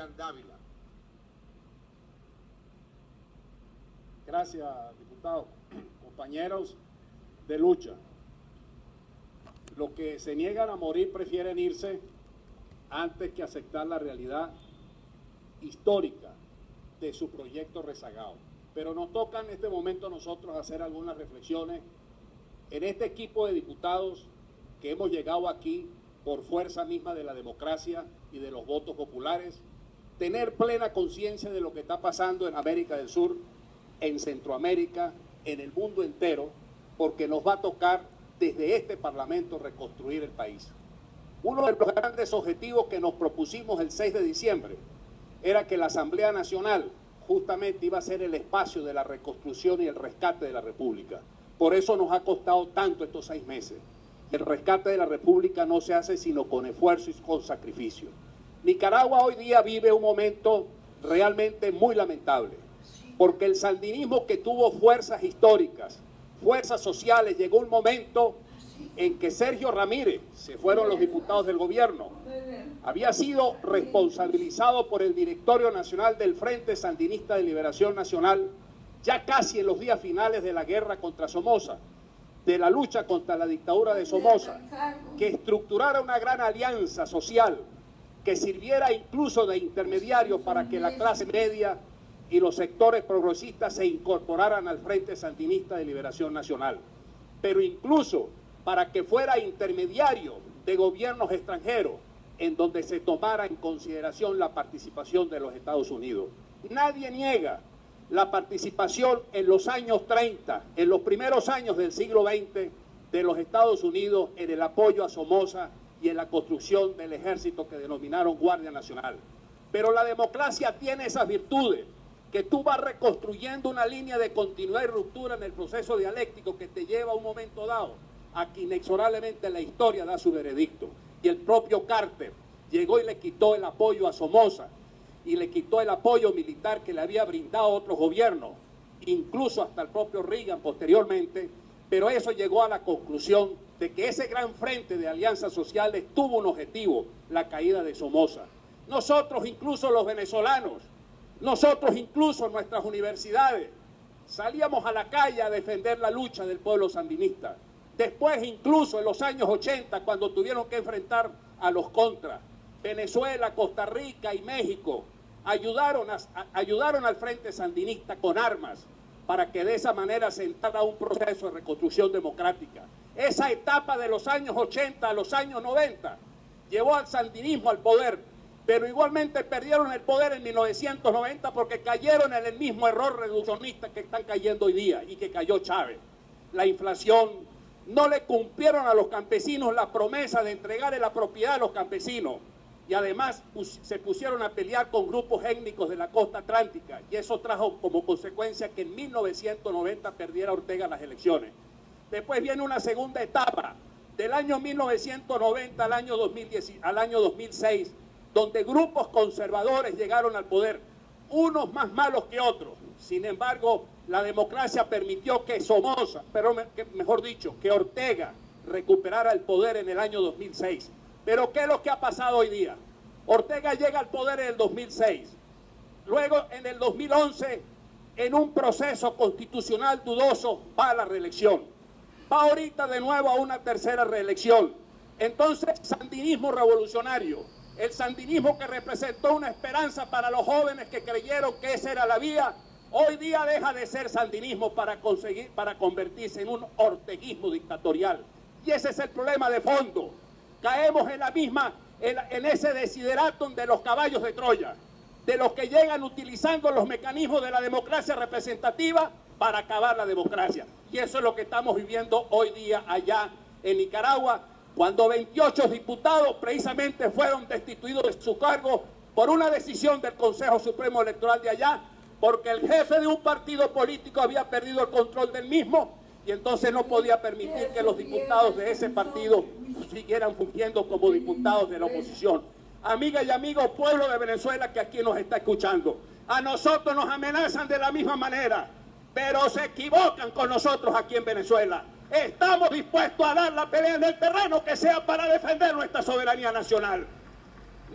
William Dávila. Gracias, diputado. Compañeros de lucha, los que se niegan a morir prefieren irse antes que aceptar la realidad histórica de su proyecto rezagado. Pero nos toca en este momento a nosotros hacer algunas reflexiones en este equipo de diputados que hemos llegado aquí por fuerza misma de la democracia y de los votos populares, tener plena conciencia de lo que está pasando en América del Sur, en Centroamérica, en el mundo entero, porque nos va a tocar desde este Parlamento reconstruir el país. Uno de los grandes objetivos que nos propusimos el 6 de diciembre era que la Asamblea Nacional justamente iba a ser el espacio de la reconstrucción y el rescate de la República. Por eso nos ha costado tanto estos 6 meses. El rescate de la República no se hace sino con esfuerzo y con sacrificio. Nicaragua hoy día vive un momento realmente muy lamentable, porque el sandinismo, que tuvo fuerzas históricas, fuerzas sociales, llegó un momento en que Sergio Ramírez, se fueron los diputados del gobierno, había sido responsabilizado por el Directorio Nacional del Frente Sandinista de Liberación Nacional, ya casi en los días finales de la guerra contra Somoza, de la lucha contra la dictadura de Somoza, que estructurara una gran alianza social, que sirviera incluso de intermediario para que la clase media y los sectores progresistas se incorporaran al Frente Sandinista de Liberación Nacional, pero incluso para que fuera intermediario de gobiernos extranjeros en donde se tomara en consideración la participación de los Estados Unidos. Nadie niega la participación en los años 30, en los primeros años del siglo XX, de los Estados Unidos en el apoyo a Somoza y en la construcción del ejército que denominaron Guardia Nacional. Pero la democracia tiene esas virtudes, que tú vas reconstruyendo una línea de continuidad y ruptura en el proceso dialéctico que te lleva a un momento dado a que inexorablemente la historia da su veredicto. Y el propio Carter llegó y le quitó el apoyo a Somoza y le quitó el apoyo militar que le había brindado otros gobiernos, incluso hasta el propio Reagan posteriormente, pero eso llegó a la conclusión de que ese gran frente de alianzas sociales tuvo un objetivo, la caída de Somoza. Nosotros, incluso los venezolanos, nosotros incluso nuestras universidades, salíamos a la calle a defender la lucha del pueblo sandinista. Después, incluso en los años 80, cuando tuvieron que enfrentar a los contras, Venezuela, Costa Rica y México ayudaron al Frente Sandinista con armas para que de esa manera se entrara un proceso de reconstrucción democrática. Esa etapa de los años 80 a los años 90 llevó al sandinismo al poder, pero igualmente perdieron el poder en 1990 porque cayeron en el mismo error reduccionista que están cayendo hoy día y que cayó Chávez. La inflación, no le cumplieron a los campesinos la promesa de entregarle la propiedad a los campesinos y además se pusieron a pelear con grupos étnicos de la costa atlántica y eso trajo como consecuencia que en 1990 perdiera Ortega las elecciones. Después viene una segunda etapa, del año 1990 al año 2006, donde grupos conservadores llegaron al poder, unos más malos que otros. Sin embargo, la democracia permitió que Somoza, mejor dicho, que Ortega recuperara el poder en el año 2006. Pero ¿qué es lo que ha pasado hoy día? Ortega llega al poder en el 2006. Luego, en el 2011, en un proceso constitucional dudoso, va a la reelección. Va ahorita de nuevo a una tercera reelección. Entonces, sandinismo revolucionario, el sandinismo que representó una esperanza para los jóvenes que creyeron que esa era la vía, hoy día deja de ser sandinismo para convertirse en un orteguismo dictatorial. Y ese es el problema de fondo. Caemos en ese desideratum de los caballos de Troya, de los que llegan utilizando los mecanismos de la democracia representativa para acabar la democracia. Y eso es lo que estamos viviendo hoy día allá en Nicaragua, cuando 28 diputados precisamente fueron destituidos de su cargo por una decisión del Consejo Supremo Electoral de allá, porque el jefe de un partido político había perdido el control del mismo y entonces no podía permitir que los diputados de ese partido siguieran fungiendo como diputados de la oposición. Amigas y amigos, pueblo de Venezuela que aquí nos está escuchando, a nosotros nos amenazan de la misma manera, pero se equivocan con nosotros aquí en Venezuela. Estamos dispuestos a dar la pelea en el terreno que sea para defender nuestra soberanía nacional.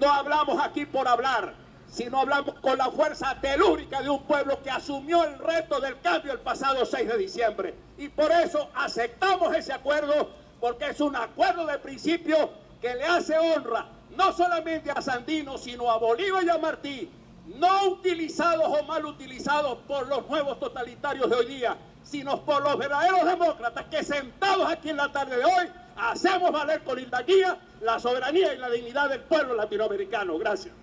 No hablamos aquí por hablar. sino hablamos con la fuerza telúrica de un pueblo que asumió el reto del cambio el pasado 6 de diciembre. Y por eso aceptamos ese acuerdo, porque es un acuerdo de principio que le hace honra no solamente a Sandino, sino a Bolívar y a Martí, no utilizados o mal utilizados por los nuevos totalitarios de hoy día, sino por los verdaderos demócratas que sentados aquí en la tarde de hoy hacemos valer con guía la soberanía y la dignidad del pueblo latinoamericano. Gracias.